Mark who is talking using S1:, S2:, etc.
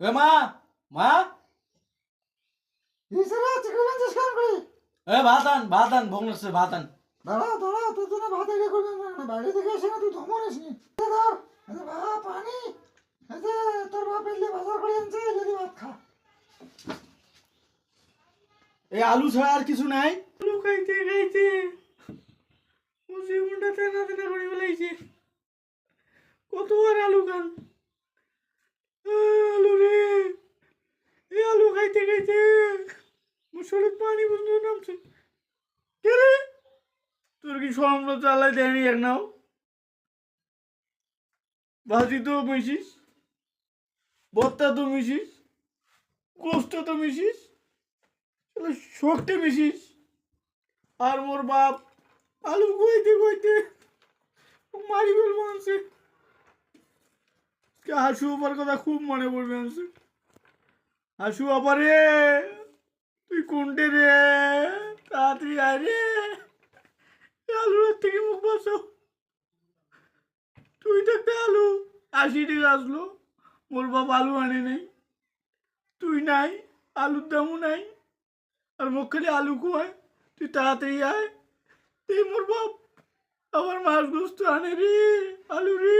S1: এ মা মা
S2: এছাড়া চিকেন মাঞ্জাস খান করি
S1: এ ভাত আন ভোগনছে ভাত আন
S2: দাঁড়া তোর জন্য ভাত রেডি করবেন না বাইরে থেকে এসে না তুই ধমর আসনি ধর ভাত পানি তোর বাপ এলে বাজার করে আনছে এলে ভাত খা
S1: এই আলু ছাড়া আর কিছু নাই
S3: আলু খাইতে খাইতে ও জীবনটা তেনা তেনা করে ফেলাইছে। কতবার আলু খান, আলু রে, এই আলু খাইতে খাইতে মুসলের পানি বন্ধু নামছে। কে রে, তোর কি সরম চালাই দেয়নি এক নাও? ভাজি তো মিশিস, ভর্তা তো মিশিস, গোস্ত তো মিশিস, শক্তি মিশিস, আর মোর বাপ আলু কইতে কইতে মারি ফেল মানছে। হাসু আপার কথা খুব মনে পড়বে আনছে। হাসু আপা রে, তুই কোনটে রে, তাড়াতাড়ি আয় রে, আলুর থেকে মুখ বাঁচাও। তুই থাকতে আলু 80 টাকা আসলো, মোর বাপ আলু আনে নাই, তুই নাই, আলুর দামও নাই, আর মুখ খালি আলু খুয়ায়। তুই তাড়াতাড়ি আয়, তুই মোর বাপ আবার মাছ গোস্ত আনে রে, আলু রে।